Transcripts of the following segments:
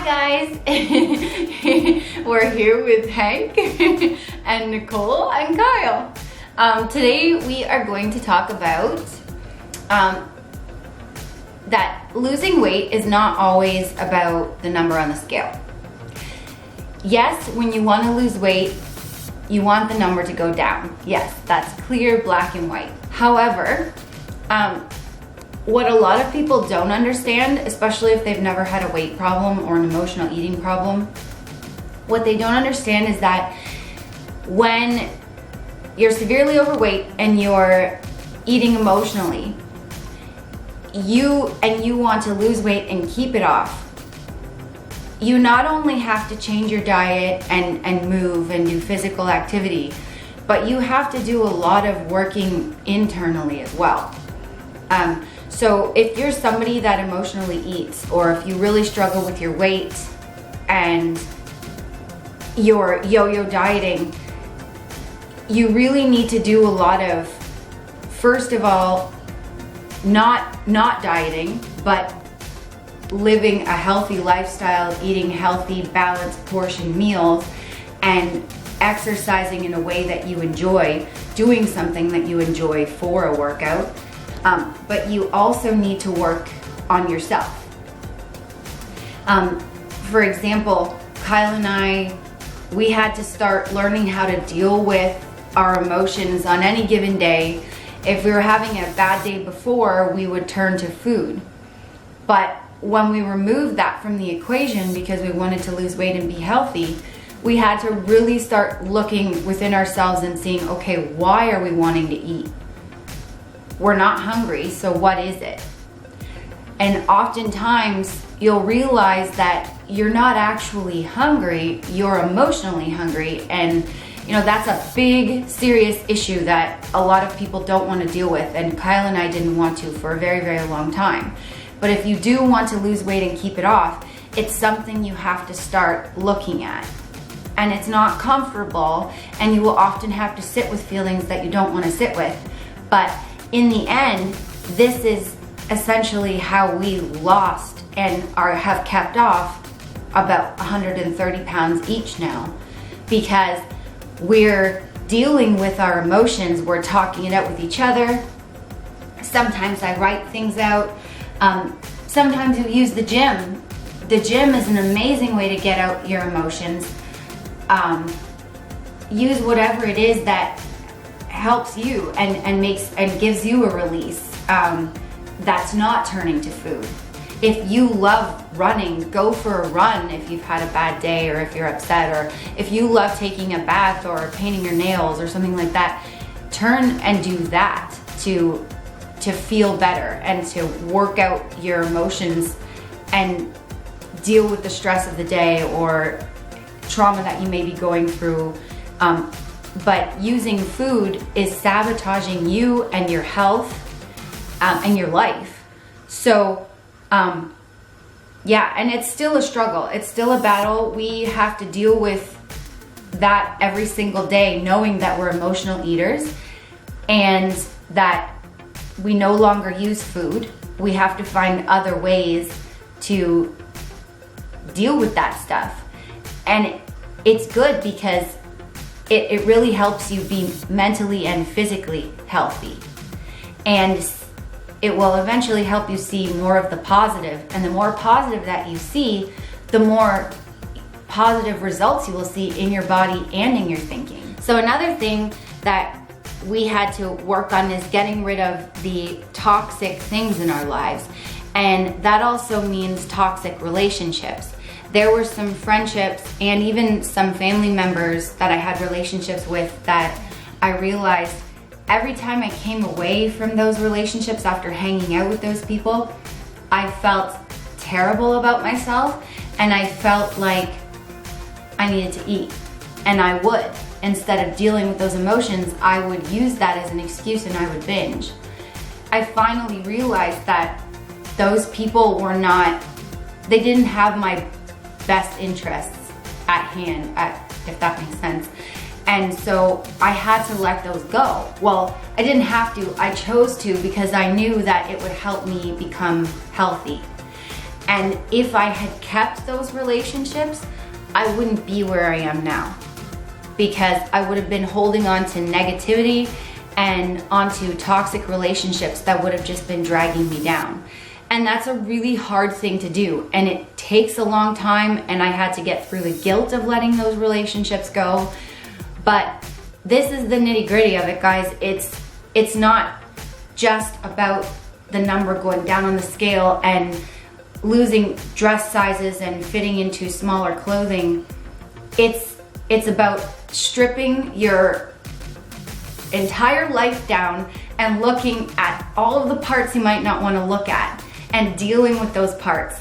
Hi guys, we're here with Hank and Nicole and Kyle. Today we are going to talk about that losing weight is not always about the number on the scale. Yes, when you want to lose weight, you want the number to go down. Yes, that's clear, black and white. However, what a lot of people don't understand, especially if they've never had a weight problem or an emotional eating problem, what they don't understand is that when you're severely overweight and you're eating emotionally, you want to lose weight and keep it off, you not only have to change your diet and move and do physical activity, but you have to do a lot of working internally as well. So if you're somebody that emotionally eats, or if you really struggle with your weight and you're yo-yo dieting, you really need to do a lot of, first of all, not dieting, but living a healthy lifestyle, eating healthy, balanced portion meals, and exercising in a way that you enjoy, doing something that you enjoy for a workout. But you also need to work on yourself. For example, Kyle and I, we had to start learning how to deal with our emotions on any given day. If we were having a bad day before, we would turn to food. But when we removed that from the equation because we wanted to lose weight and be healthy, we had to really start looking within ourselves and seeing, okay, why are we wanting to eat? We're not hungry, so what is it? And oftentimes you'll realize that you're not actually hungry, you're emotionally hungry, and that's a big, serious issue that a lot of people don't want to deal with, and Kyle and I didn't want to for a very, very long time. But if you do want to lose weight and keep it off, it's something you have to start looking at. And it's not comfortable, and you will often have to sit with feelings that you don't want to sit with. But in the end, this is essentially how we lost and have kept off about 130 pounds each now, because we're dealing with our emotions, we're talking it out with each other. Sometimes I write things out. Sometimes you use the gym. The gym is an amazing way to get out your emotions. Use whatever it is that helps you and gives you a release that's not turning to food. If you love running, go for a run if you've had a bad day or if you're upset, or if you love taking a bath or painting your nails or something like that, turn and do that to feel better and to work out your emotions and deal with the stress of the day or trauma that you may be going through. But using food is sabotaging you and your health and your life. So yeah, and it's still a struggle. It's still a battle. We have to deal with that every single day, knowing that we're emotional eaters and that we no longer use food. We have to find other ways to deal with that stuff. And it's good because it really helps you be mentally and physically healthy. And it will eventually help you see more of the positive. And the more positive that you see, the more positive results you will see in your body and in your thinking. So another thing that we had to work on is getting rid of the toxic things in our lives. And that also means toxic relationships. There were some friendships and even some family members that I had relationships with that I realized every time I came away from those relationships after hanging out with those people, I felt terrible about myself and I felt like I needed to eat. And I would. Instead of dealing with those emotions, I would use that as an excuse and I would binge. I finally realized that those people they didn't have my best interests at hand, if that makes sense. And so I had to let those go. Well, I didn't have to, I chose to because I knew that it would help me become healthy. And if I had kept those relationships, I wouldn't be where I am now, because I would have been holding on to negativity and onto toxic relationships that would have just been dragging me down. And that's a really hard thing to do, and it takes a long time, and I had to get through the guilt of letting those relationships go. But this is the nitty-gritty of it, guys. It's not just about the number going down on the scale and losing dress sizes and fitting into smaller clothing. It's about stripping your entire life down and looking at all of the parts you might not want to look at and dealing with those parts.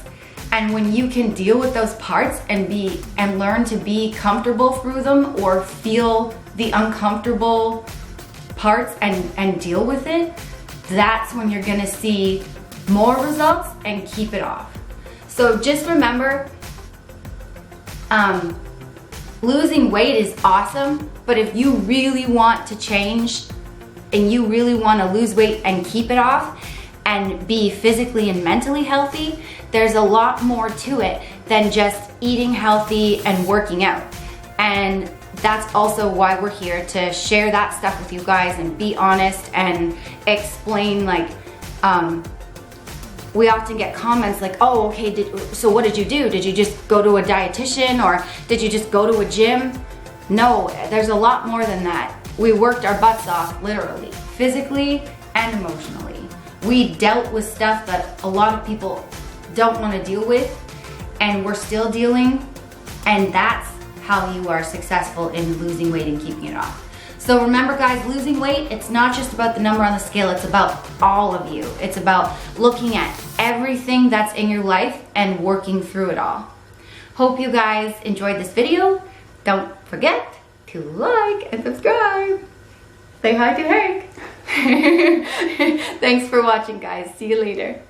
And when you can deal with those parts and learn to be comfortable through them, or feel the uncomfortable parts and deal with it, that's when you're gonna see more results and keep it off. So just remember, losing weight is awesome, but if you really want to change and you really want to lose weight and keep it off and be physically and mentally healthy, there's a lot more to it than just eating healthy and working out. And that's also why we're here, to share that stuff with you guys and be honest and explain. Like, we often get comments like, oh, okay, so what did you do? Did you just go to a dietitian, or did you just go to a gym? No, there's a lot more than that. We worked our butts off, literally, physically and emotionally. We dealt with stuff that a lot of people don't want to deal with, and we're still dealing, and that's how you are successful in losing weight and keeping it off. So remember, guys, losing weight, it's not just about the number on the scale, it's about all of you. It's about looking at everything that's in your life and working through it all. Hope you guys enjoyed this video. Don't forget to like and subscribe. Say hi to Hank. Thanks for watching, guys. See you later.